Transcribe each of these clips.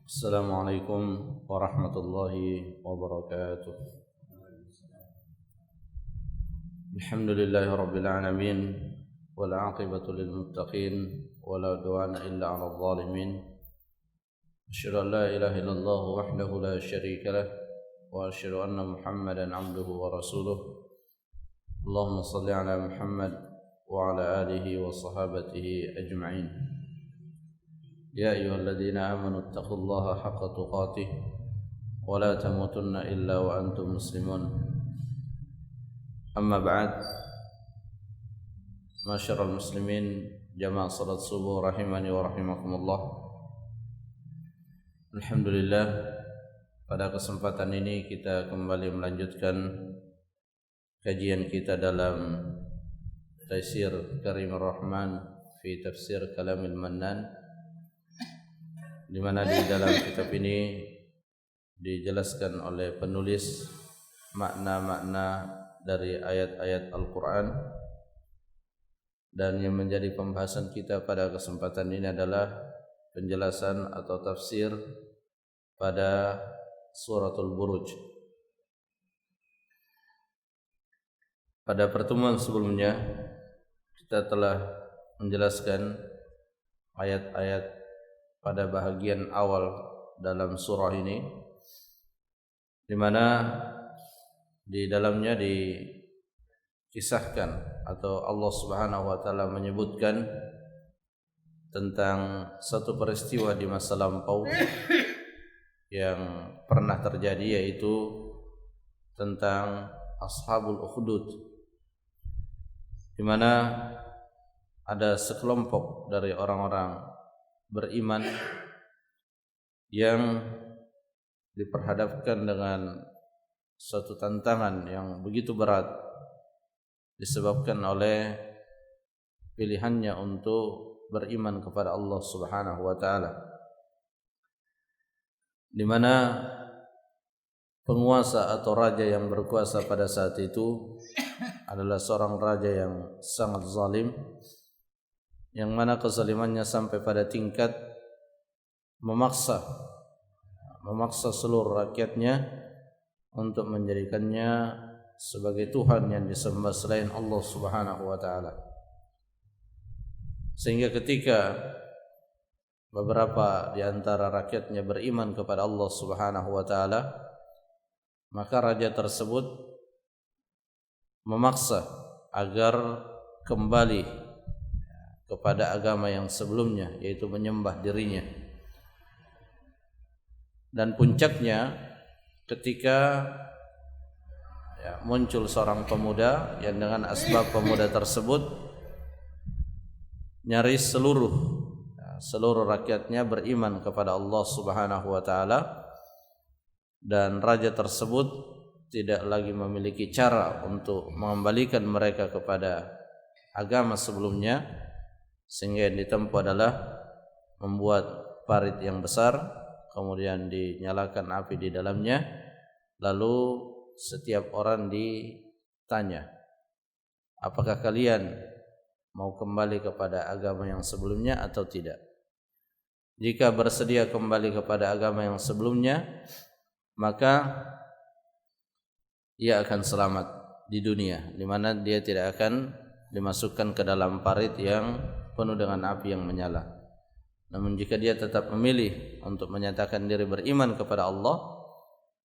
Assalamualaikum warahmatullahi wabarakatuh. Alhamdulillahi rabbil alamin wal aqibatu lil muttaqin wala udwana illa 'alal zalimin. Asyhadu an la ilaha illallah wahdahu la syarika lah wa asyhadu anna Muhammadan 'abduhu wa rasuluh. Allahumma shalli 'ala Muhammad wa 'ala alihi wa sahabatihi ajma'in. يا أيها الذين آمنوا اتقوا الله حق تقاته ولا تموتن إلا وأنتم مسلمون. أما بعد، معاشر المسلمين جماعة صلاة subuh rahimani wa rahimakumullah. Alhamdulillah, pada kesempatan ini kita kembali melanjutkan kajian kita dalam Taisir Karimur Rahman fi Tafsir Kalamil Mannan, di mana di dalam kitab ini dijelaskan oleh penulis makna-makna dari ayat-ayat Al-Quran, dan yang menjadi pembahasan kita pada kesempatan ini adalah penjelasan atau tafsir pada Suratul Buruj. Pada pertemuan sebelumnya kita telah menjelaskan ayat-ayat pada bahagian awal dalam surah ini, di mana di dalamnya dikisahkan atau Allah Subhanahu wa taala menyebutkan tentang satu peristiwa di masa lampau yang pernah terjadi, yaitu tentang Ashabul Ukhdud, di mana ada sekelompok dari orang-orang beriman yang diperhadapkan dengan suatu tantangan yang begitu berat disebabkan oleh pilihannya untuk beriman kepada Allah Subhanahu wa taala, di mana penguasa atau raja yang berkuasa pada saat itu adalah seorang raja yang sangat zalim, yang mana kezalimannya sampai pada tingkat memaksa seluruh rakyatnya untuk menjadikannya sebagai Tuhan yang disembah selain Allah Subhanahu wa taala. Sehingga ketika beberapa di antara rakyatnya beriman kepada Allah Subhanahu wa taala, maka raja tersebut memaksa agar kembali kepada agama yang sebelumnya, yaitu menyembah dirinya. Dan puncaknya ketika muncul seorang pemuda yang dengan asbab pemuda tersebut nyaris seluruh rakyatnya beriman kepada Allah Subhanahu wa taala, dan raja tersebut tidak lagi memiliki cara untuk mengembalikan mereka kepada agama sebelumnya, sehingga yang ditempuh adalah membuat parit yang besar, kemudian dinyalakan api di dalamnya, lalu setiap orang ditanya, apakah kalian mau kembali kepada agama yang sebelumnya atau tidak? Jika bersedia kembali kepada agama yang sebelumnya, maka ia akan selamat di dunia, di mana dia tidak akan dimasukkan ke dalam parit yang penuh dengan api yang menyala. Namun jika dia tetap memilih untuk menyatakan diri beriman kepada Allah,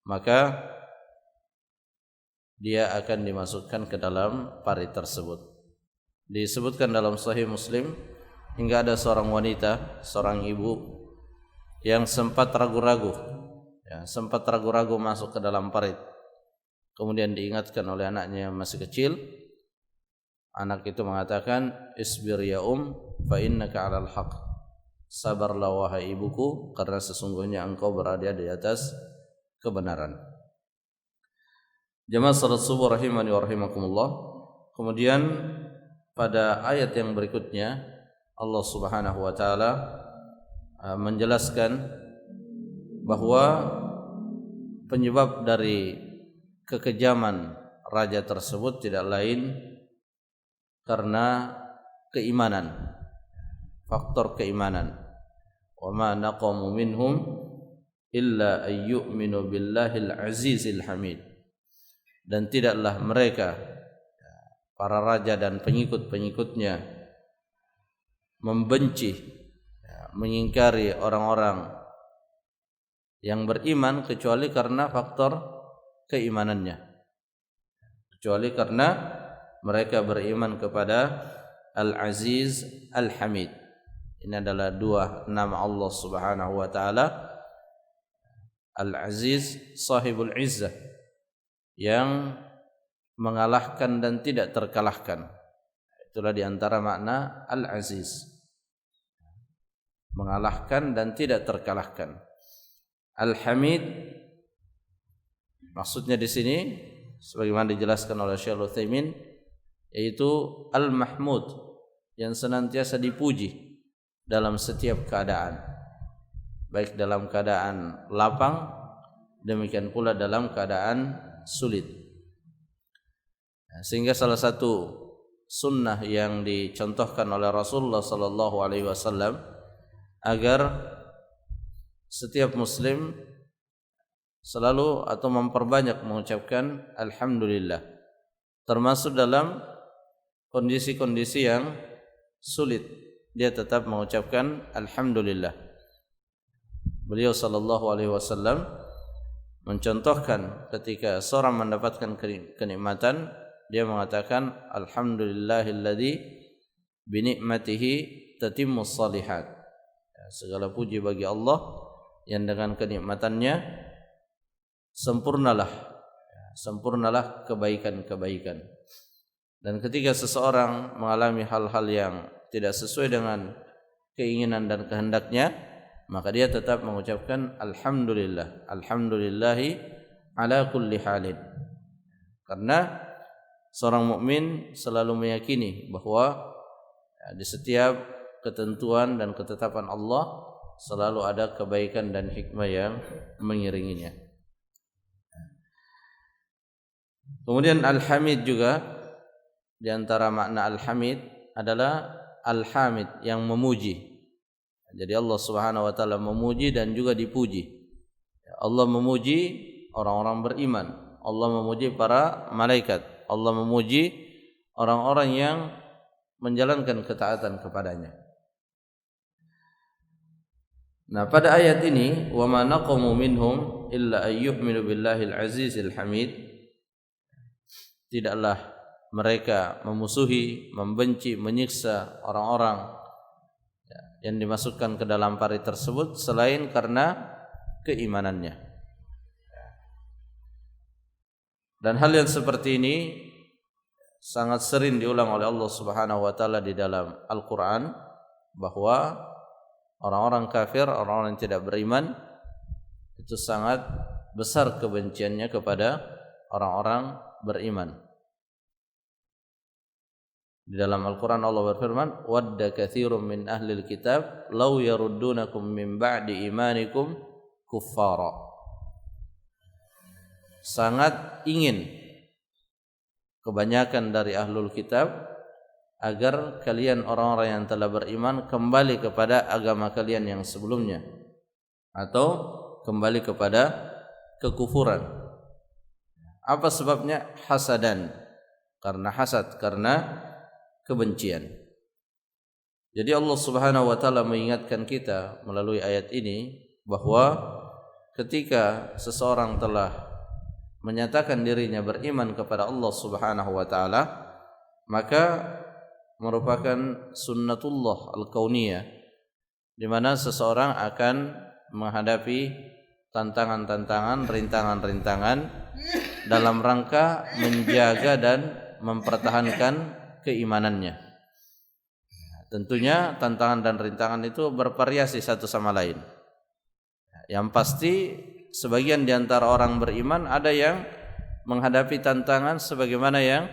maka dia akan dimasukkan ke dalam parit tersebut. Disebutkan dalam Sahih Muslim, hingga ada seorang wanita, seorang ibu yang sempat ragu-ragu masuk ke dalam parit. Kemudian diingatkan oleh anaknya yang masih kecil. Anak itu mengatakan, "Isbir ya fa innaka 'alal haq." Sabarlah wahai ibuku, karena sesungguhnya engkau berada di atas kebenaran. Jamaah salat subuh rahimani wa rahimakumullah. Kemudian pada ayat yang berikutnya Allah Subhanahu wa taala menjelaskan bahwa penyebab dari kekejaman raja tersebut tidak lain karena keimanan, faktor keimanan. Wa ma naqamu minhum illa ayyuminu billahil azizil hamid. Dan tidaklah mereka para raja dan pengikut-pengikutnya membenci, mengingkari orang-orang yang beriman kecuali karena faktor keimanannya, kecuali karena mereka beriman kepada Al-Aziz Al-Hamid. Ini adalah dua nama Allah Subhanahu wa taala. Al-Aziz sahibul izzah, yang mengalahkan dan tidak terkalahkan. Itulah diantara makna Al-Aziz, mengalahkan dan tidak terkalahkan. Al-Hamid maksudnya di sini sebagaimana dijelaskan oleh Syekh Utsaimin, yaitu Al-Mahmud, yang senantiasa dipuji dalam setiap keadaan, baik dalam keadaan lapang, demikian pula dalam keadaan sulit. Sehingga salah satu sunnah yang dicontohkan oleh Rasulullah sallallahu alaihi wasallam agar setiap muslim selalu atau memperbanyak mengucapkan alhamdulillah, termasuk dalam kondisi-kondisi yang sulit, dia tetap mengucapkan alhamdulillah. Beliau sallallahu alaihi wasallam mencontohkan ketika seorang mendapatkan kenikmatan, dia mengatakan alhamdulillahilladzi bi ni'matihi tatimmus shalihat. Segala puji bagi Allah yang dengan kenikmatannya sempurnalah kebaikan-kebaikan. Dan ketika seseorang mengalami hal-hal yang tidak sesuai dengan keinginan dan kehendaknya, maka dia tetap mengucapkan alhamdulillah, alhamdulillahi ala kulli halin. Karena seorang mukmin selalu meyakini bahwa di setiap ketentuan dan ketetapan Allah selalu ada kebaikan dan hikmah yang mengiringinya. Kemudian Al-Hamid juga, di antara makna Al-Hamid adalah Al-Hamid, yang memuji. Jadi Allah Subhanahu wa taala memuji dan juga dipuji. Allah memuji orang-orang beriman, Allah memuji para malaikat, Allah memuji orang-orang yang menjalankan ketaatan kepadanya. Nah, pada ayat ini, wa ma naqamu minhum illa ayyu'minu billahil azizil hamid, tidaklah mereka memusuhi, membenci, menyiksa orang-orang yang dimasukkan ke dalam parit tersebut selain karena keimanannya. Dan hal yang seperti ini sangat sering diulang oleh Allah Subhanahu wa taala di dalam Al-Qur'an, bahwa orang-orang kafir, orang-orang yang tidak beriman itu sangat besar kebenciannya kepada orang-orang beriman. Di dalam Al-Quran Allah berfirman, wadda katsirun min ahlil kitab law yaruddunakum min ba'di imanikum kuffara. Sangat ingin kebanyakan dari ahlul kitab agar kalian orang-orang yang telah beriman kembali kepada agama kalian yang sebelumnya, atau kembali kepada kekufuran. Apa sebabnya? Hasadan, karena hasad, karena kebencian. Jadi Allah Subhanahu wa taala mengingatkan kita melalui ayat ini bahwa ketika seseorang telah menyatakan dirinya beriman kepada Allah Subhanahu wa taala, maka merupakan sunnatullah al-kauniyah, di mana seseorang akan menghadapi tantangan-tantangan, rintangan-rintangan dalam rangka menjaga dan mempertahankan keimanannya. Tentunya tantangan dan rintangan itu bervariasi satu sama lain. Yang pasti sebagian di antara orang beriman ada yang menghadapi tantangan sebagaimana yang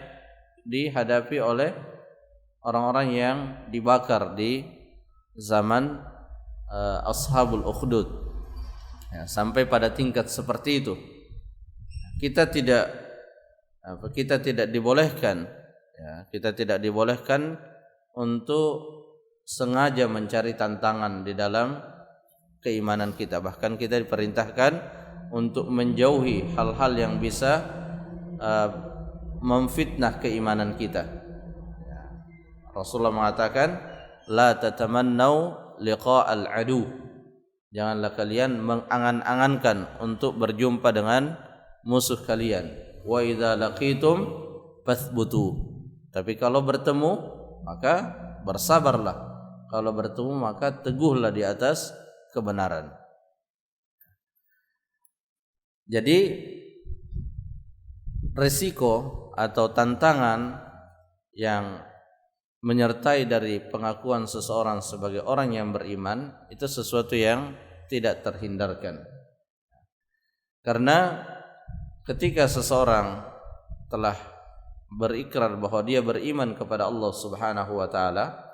dihadapi oleh orang-orang yang dibakar di zaman Ashabul Ukhdud. Ya, sampai pada tingkat seperti itu. Kita tidak dibolehkan, kita tidak dibolehkan untuk sengaja mencari tantangan di dalam keimanan kita. Bahkan kita diperintahkan untuk menjauhi hal-hal yang bisa memfitnah keimanan kita. Rasulullah mengatakan, la tatamannau liqa'al adu. Janganlah kalian mengangan-angankan untuk berjumpa dengan musuh kalian. Wa idza laqitum fathbutu. Tapi kalau bertemu maka bersabarlah. Kalau bertemu maka teguhlah di atas kebenaran. Jadi resiko atau tantangan yang menyertai dari pengakuan seseorang sebagai orang yang beriman itu sesuatu yang tidak terhindarkan. Karena ketika seseorang telah berikrar bahwa dia beriman kepada Allah Subhanahu wa taala,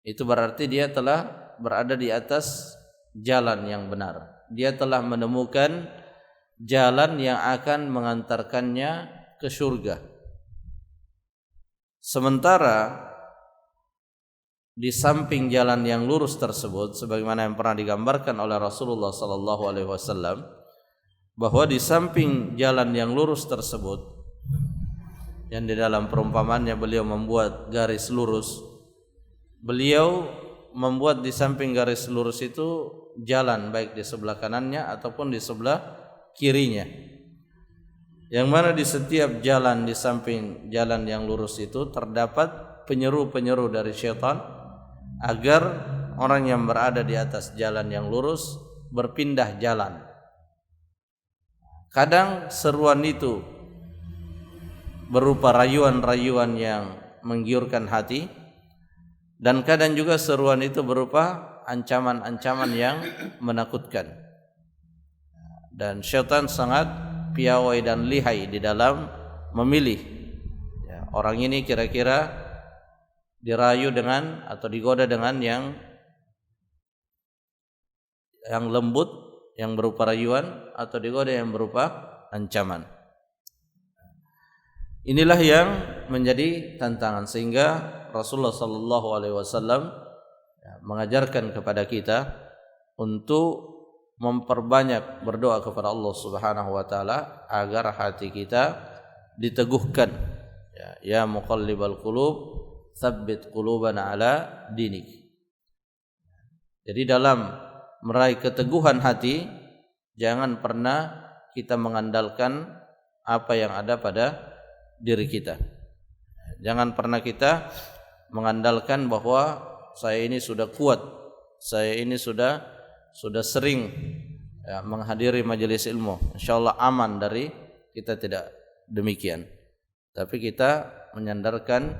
itu berarti dia telah berada di atas jalan yang benar. Dia telah menemukan jalan yang akan mengantarkannya ke surga. Sementara di samping jalan yang lurus tersebut, sebagaimana yang pernah digambarkan oleh Rasulullah sallallahu alaihi wasallam, bahwa di samping jalan yang lurus tersebut, yang di dalam perumpamannya beliau membuat garis lurus, beliau membuat di samping garis lurus itu jalan, baik di sebelah kanannya ataupun di sebelah kirinya, yang mana di setiap jalan di samping jalan yang lurus itu terdapat penyeru-penyeru dari syaitan agar orang yang berada di atas jalan yang lurus berpindah jalan. Kadang seruan itu berupa rayuan-rayuan yang menggiurkan hati, dan kadang juga seruan itu berupa ancaman-ancaman yang menakutkan. Dan syaitan sangat piawai dan lihai di dalam memilih orang ini kira-kira dirayu dengan atau digoda dengan yang lembut, yang berupa rayuan, atau digoda yang berupa ancaman. Inilah yang menjadi tantangan, sehingga Rasulullah sallallahu alaihi wasallam mengajarkan kepada kita untuk memperbanyak berdoa kepada Allah Subhanahu wa taala agar hati kita diteguhkan. Ya muqallibal qulub, tsabbit qulubana ala dinik. Jadi dalam meraih keteguhan hati, jangan pernah kita mengandalkan apa yang ada pada diri kita. Jangan pernah kita mengandalkan bahwa saya ini sudah kuat, saya ini sudah sering menghadiri majelis ilmu, insyaallah aman dari. Kita tidak demikian. Tapi kita menyandarkan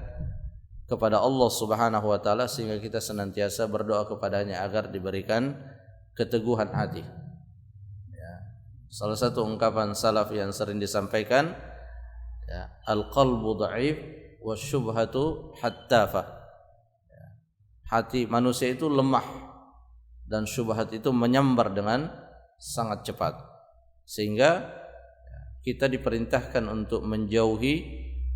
kepada Allah Subhanahu wa taala, sehingga kita senantiasa berdoa kepadanya agar diberikan keteguhan hati. Salah satu ungkapan salaf yang sering disampaikan, al-qalbu dha'if wasyubhatu hattafah. Hati manusia itu lemah dan syubhat itu menyambar dengan sangat cepat, sehingga kita diperintahkan untuk menjauhi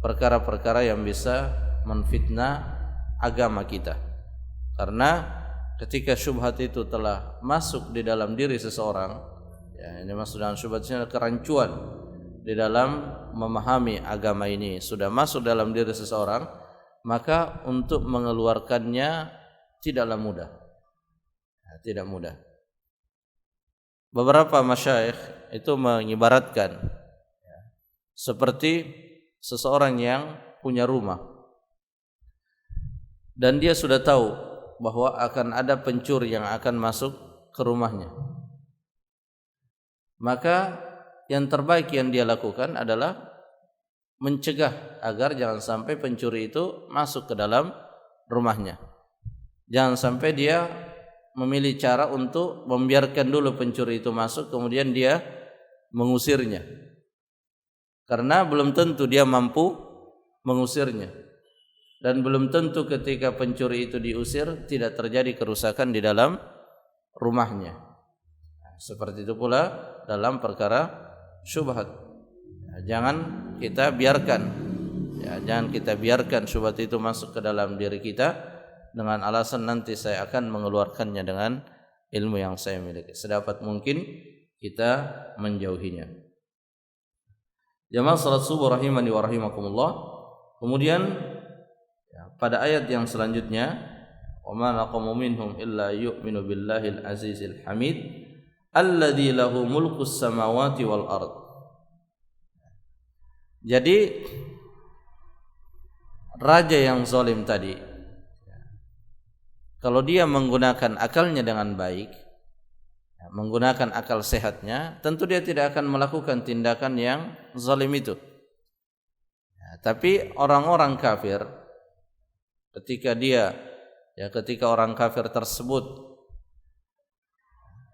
perkara-perkara yang bisa menfitnah agama kita. Karena ketika syubhat itu telah masuk di dalam diri seseorang, ini maksud dengan syubhatnya kerancuan di dalam memahami agama ini sudah masuk dalam diri seseorang, maka untuk mengeluarkannya tidaklah mudah. Tidak mudah. Beberapa masyayikh itu mengibaratkan seperti seseorang yang punya rumah dan dia sudah tahu bahwa akan ada pencuri yang akan masuk ke rumahnya. Maka yang terbaik yang dia lakukan adalah mencegah agar jangan sampai pencuri itu masuk ke dalam rumahnya. Jangan sampai dia memilih cara untuk membiarkan dulu pencuri itu masuk, kemudian dia mengusirnya. Karena belum tentu dia mampu mengusirnya. Dan belum tentu ketika pencuri itu diusir tidak terjadi kerusakan di dalam rumahnya. Seperti itu pula dalam perkara syubhat. Jangan kita biarkan, jangan kita biarkan syubhat itu masuk ke dalam diri kita dengan alasan nanti saya akan mengeluarkannya dengan ilmu yang saya miliki. Sedapat mungkin kita menjauhinya. Jamaah salat subuh rahimani wa rahimakumullah. Kemudian pada ayat yang selanjutnya, wa ma naqamu minhum illa yu'minu billahil azizil hamid alladzi lahu mulkus samawati wal ard. Jadi raja yang zalim tadi, kalau dia menggunakan akalnya dengan baik, menggunakan akal sehatnya, tentu dia tidak akan melakukan tindakan yang zalim itu. Tapi orang-orang kafir, ketika orang kafir tersebut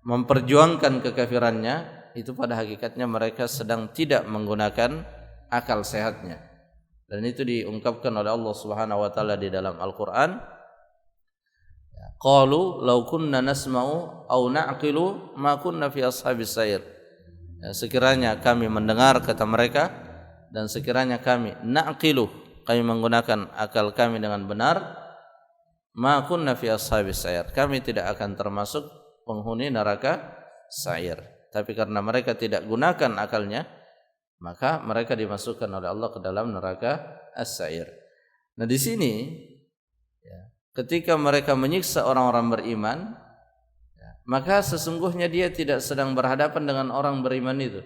memperjuangkan kekafirannya, itu pada hakikatnya mereka sedang tidak menggunakan akal sehatnya. Dan itu diungkapkan oleh Allah Subhanahu wa taala di dalam Al-Qur'an. Qalu law kunna nasma'u aw na'qilu ma kunna fi ashabis sair. Sekiranya kami mendengar, kata mereka, dan sekiranya kami na'qilu, kami menggunakan akal kami dengan benar, ma kunna fi ashabis sair, kami tidak akan termasuk penghuni neraka sair. Tapi karena mereka tidak gunakan akalnya, maka mereka dimasukkan oleh Allah ke dalam neraka as-sair. Nah, di sini ketika mereka menyiksa orang-orang beriman, maka sesungguhnya dia tidak sedang berhadapan dengan orang beriman itu,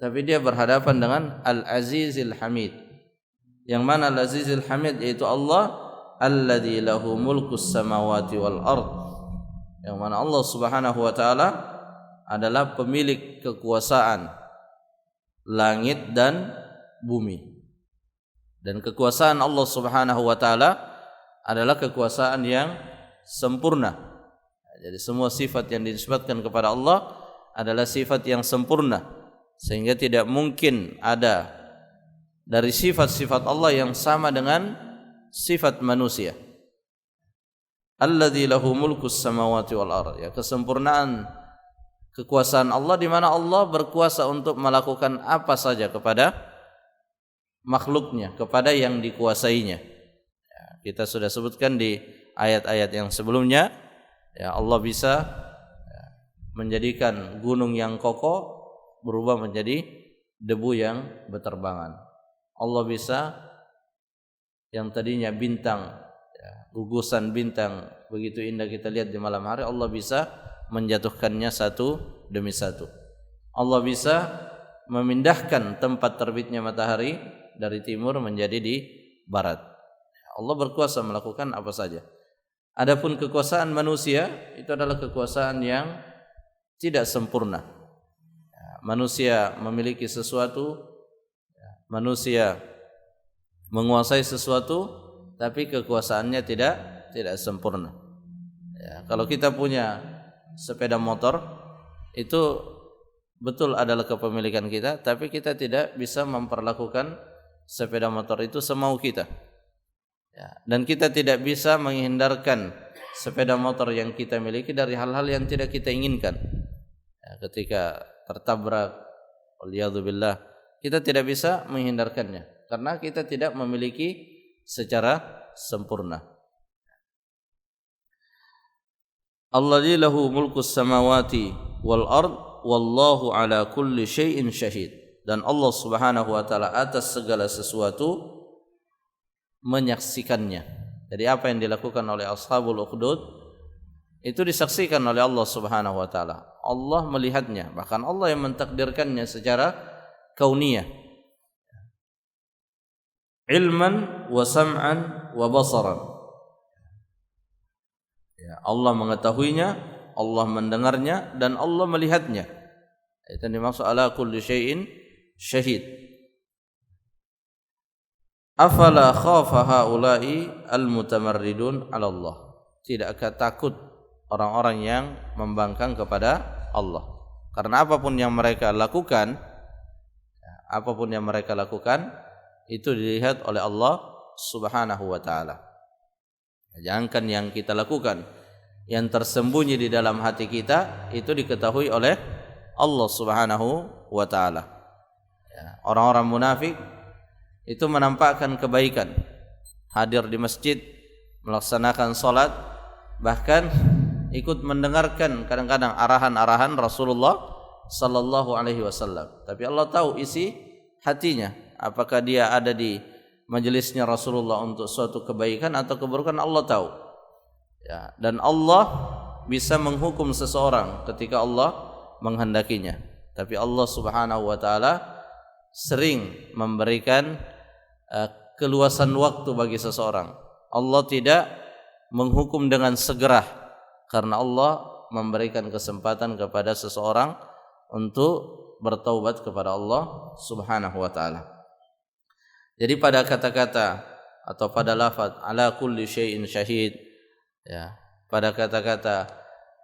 tapi dia berhadapan dengan Al-Azizil Hamid. Yang mana Al-Azizil Hamid yaitu Allah alladzi lahu mulkus samawati wal ard. Yang mana Allah Subhanahu wa taala adalah pemilik kekuasaan langit dan bumi. Dan kekuasaan Allah Subhanahu wa taala adalah kekuasaan yang sempurna. Jadi semua sifat yang dinisbatkan kepada Allah adalah sifat yang sempurna, sehingga tidak mungkin ada dari sifat-sifat Allah yang sama dengan sifat manusia. Alladzi lahu mulkus samawati wal ard. Kesempurnaan kekuasaan Allah di mana Allah berkuasa untuk melakukan apa saja kepada makhluknya, kepada yang dikuasainya. Kita sudah sebutkan di ayat-ayat yang sebelumnya, Allah bisa menjadikan gunung yang kokoh berubah menjadi debu yang berterbangan. Allah bisa yang tadinya bintang, gugusan bintang begitu indah kita lihat di malam hari, Allah bisa menjatuhkannya satu demi satu. Allah bisa memindahkan tempat terbitnya matahari dari timur menjadi di barat. Allah berkuasa melakukan apa saja. Adapun kekuasaan manusia itu adalah kekuasaan yang tidak sempurna. Manusia memiliki sesuatu, manusia menguasai sesuatu, tapi kekuasaannya tidak sempurna. Kalau kita punya sepeda motor, itu betul adalah kepemilikan kita, tapi kita tidak bisa memperlakukan sepeda motor itu semau kita. Dan kita tidak bisa menghindarkan sepeda motor yang kita miliki dari hal-hal yang tidak kita inginkan. Ketika tertabrak, waliyadzubillah, kita tidak bisa menghindarkannya karena kita tidak memiliki secara sempurna. Alladzi lahu mulkus samawati wal ard wallahu ala kulli syai'in syahid. Dan Allah Subhanahu wa taala atas segala sesuatu menyaksikannya. Jadi apa yang dilakukan oleh ashabul ukhdud itu disaksikan oleh Allah Subhanahu wa taala. Allah melihatnya, bahkan Allah yang mentakdirkannya secara kauniyah. Ilman wa sam'an wa basaran. Allah mengetahuinya, Allah mendengarnya, dan Allah melihatnya. Itu dimaksud ala kulli syai'in syahid. Afala khafa haula'i al-mutamarridun 'ala Allah. Tidakkah takut orang-orang yang membangkang kepada Allah? Karena apapun yang mereka lakukan, itu dilihat oleh Allah Subhanahu wa taala. Jangankan yang kita lakukan, yang tersembunyi di dalam hati kita itu diketahui oleh Allah Subhanahu wa taala. Orang-orang munafik itu menampakkan kebaikan, hadir di masjid, melaksanakan salat, bahkan ikut mendengarkan kadang-kadang arahan-arahan Rasulullah sallallahu alaihi wasallam. Tapi Allah tahu isi hatinya. Apakah dia ada di majelisnya Rasulullah untuk suatu kebaikan atau keburukan, Allah tahu. Ya, dan Allah bisa menghukum seseorang ketika Allah menghendakinya. Tapi Allah Subhanahu wa taala sering memberikan keluasan waktu bagi seseorang. Allah tidak menghukum dengan segera karena Allah memberikan kesempatan kepada seseorang untuk bertaubat kepada Allah Subhanahu wa taala. Jadi pada kata-kata atau pada lafaz ala kulli syai'in syahid, ya, pada kata-kata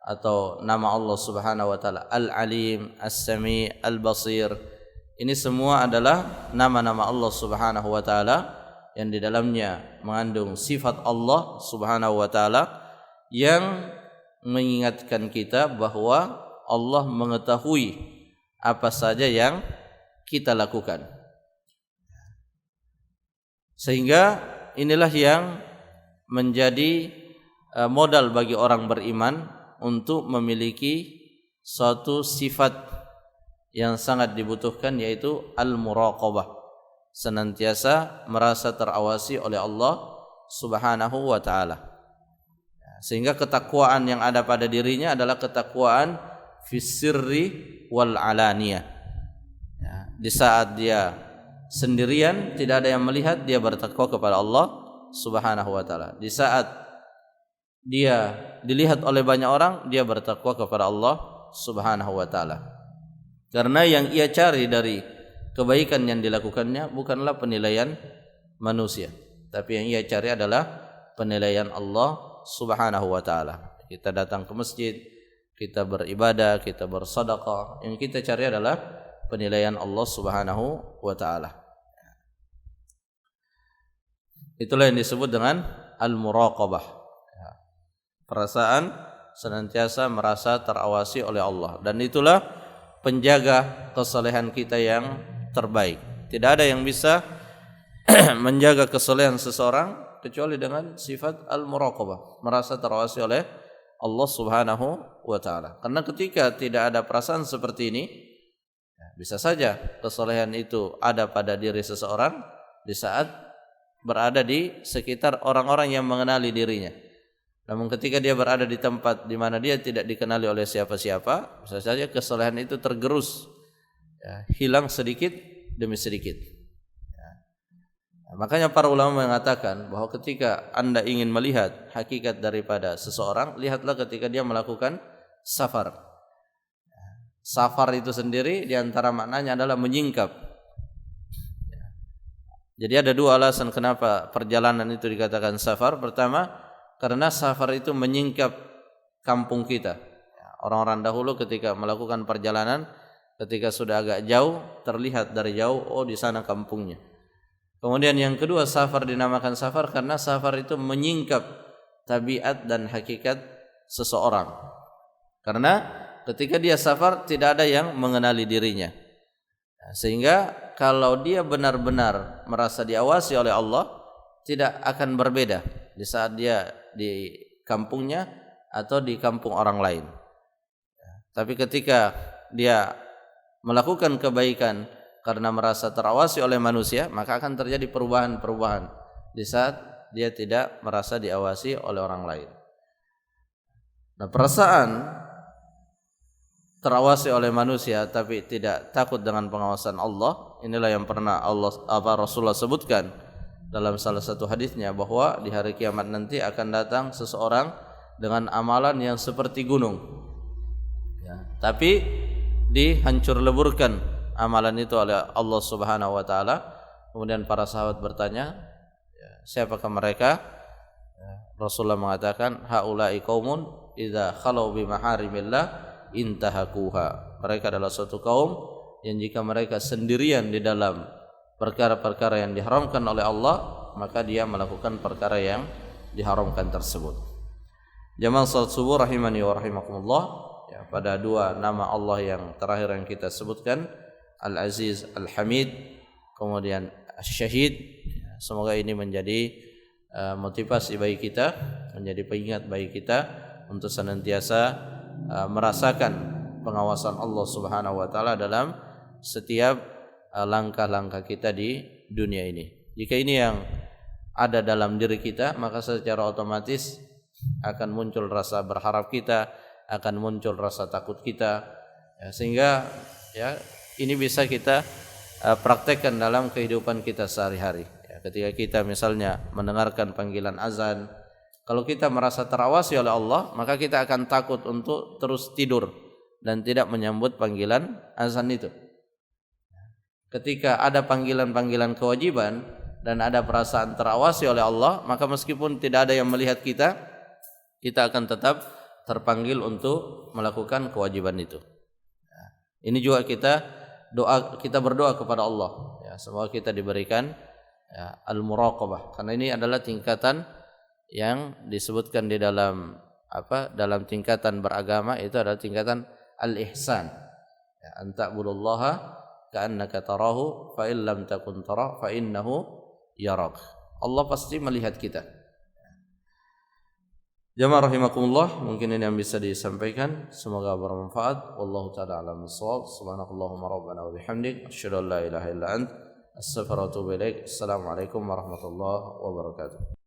atau nama Allah Subhanahu wa taala Al-Alim, As-Sami, Al-Basir, ini semua adalah nama-nama Allah Subhanahu wa taala yang di dalamnya mengandung sifat Allah Subhanahu wa taala yang mengingatkan kita bahwa Allah mengetahui apa saja yang kita lakukan. Sehingga inilah yang menjadi modal bagi orang beriman untuk memiliki suatu sifat yang sangat dibutuhkan, yaitu al-muraqabah, senantiasa merasa terawasi oleh Allah Subhanahu wa taala. Sehingga ketakwaan yang ada pada dirinya adalah ketakwaan fis sirri wal alaniyah. Ya, di saat dia sendirian tidak ada yang melihat, dia bertakwa kepada Allah Subhanahu wa taala. Di saat dia dilihat oleh banyak orang, dia bertakwa kepada Allah Subhanahu wa taala. Karena yang ia cari dari kebaikan yang dilakukannya bukanlah penilaian manusia, tapi yang ia cari adalah penilaian Allah Subhanahu wa taala. Kita datang ke masjid, kita beribadah, kita bersedekah, yang kita cari adalah penilaian Allah Subhanahu wa taala. Itulah yang disebut dengan al-muraqabah. Perasaan senantiasa merasa terawasi oleh Allah, dan itulah penjaga kesalehan kita yang terbaik. Tidak ada yang bisa menjaga kesalehan seseorang kecuali dengan sifat al-muraqabah, merasa terawasi oleh Allah Subhanahu wa taala. Karena ketika tidak ada perasaan seperti ini, bisa saja kesalehan itu ada pada diri seseorang di saat berada di sekitar orang-orang yang mengenali dirinya. Namun ketika dia berada di tempat di mana dia tidak dikenali oleh siapa-siapa, bisa saja kesalehan itu tergerus, ya, hilang sedikit demi sedikit. Ya. Nah, makanya para ulama mengatakan bahwa ketika Anda ingin melihat hakikat daripada seseorang, lihatlah ketika dia melakukan safar. Ya. Safar itu sendiri diantara maknanya adalah menyingkap. Ya. Jadi ada dua alasan kenapa perjalanan itu dikatakan safar. Pertama, karena safar itu menyingkap kampung kita. Orang-orang dahulu ketika melakukan perjalanan, ketika sudah agak jauh, terlihat dari jauh, oh di sana kampungnya. Kemudian yang kedua, safar dinamakan safar karena safar itu menyingkap tabiat dan hakikat seseorang. Karena ketika dia safar tidak ada yang mengenali dirinya. Sehingga kalau dia benar-benar merasa diawasi oleh Allah, tidak akan berbeda di saat dia di kampungnya atau di kampung orang lain. Tapi ketika dia melakukan kebaikan karena merasa terawasi oleh manusia, maka akan terjadi perubahan-perubahan di saat dia tidak merasa diawasi oleh orang lain. Nah, perasaan terawasi oleh manusia tapi tidak takut dengan pengawasan Allah, inilah yang pernah Rasulullah sebutkan dalam salah satu hadisnya, bahwa di hari kiamat nanti akan datang seseorang dengan amalan yang seperti gunung, ya, tapi dihancur leburkan amalan itu oleh Allah Subhanahu wa taala. Kemudian para sahabat bertanya, ya, siapakah mereka? Ya, Rasulullah mengatakan, haula'i qaumun idza khalau bi maharimillah intahakuha. Mereka adalah suatu kaum yang jika mereka sendirian di dalam perkara-perkara yang diharamkan oleh Allah, maka dia melakukan perkara yang diharamkan tersebut. Jamaah salat subuh rahimani wa rahimakumullah, ya, pada dua nama Allah yang terakhir yang kita sebutkan, Al-Aziz, Al-Hamid, kemudian Asy-Syahid, ya, semoga ini menjadi motivasi bagi kita, menjadi pengingat bagi kita untuk senantiasa merasakan pengawasan Allah Subhanahu wa taala dalam setiap langkah-langkah kita di dunia ini. Jika ini yang ada dalam diri kita, maka secara otomatis akan muncul rasa berharap kita, akan muncul rasa takut kita, ya, sehingga ya ini bisa kita praktekkan dalam kehidupan kita sehari-hari. Ya, ketika kita misalnya mendengarkan panggilan azan, kalau kita merasa terawasi oleh Allah, maka kita akan takut untuk terus tidur dan tidak menyambut panggilan azan itu. Ketika ada panggilan-panggilan kewajiban dan ada perasaan terawasi oleh Allah, maka meskipun tidak ada yang melihat kita, kita akan tetap terpanggil untuk melakukan kewajiban itu. Ini juga kita berdoa kepada Allah, ya, semoga kita diberikan ya, al-muraqabah, karena ini adalah tingkatan yang disebutkan di dalam dalam tingkatan beragama, itu adalah tingkatan al-ihsan, ya, anta'budullaha ka'annaka tarahu fa in lam takun tara fa innahu yarak. Allah pasti melihat kita. Jamaah rahimakumullah, mungkin ini yang bisa disampaikan, semoga bermanfaat. Wallahu taala a'lam bissawab. Subhanakallahumma rabbana wa bihamdik asyhadu an la ilaha illa ant astaghfiruka wa atubu ilaik. Assalamualaikum warahmatullahi wabarakatuh.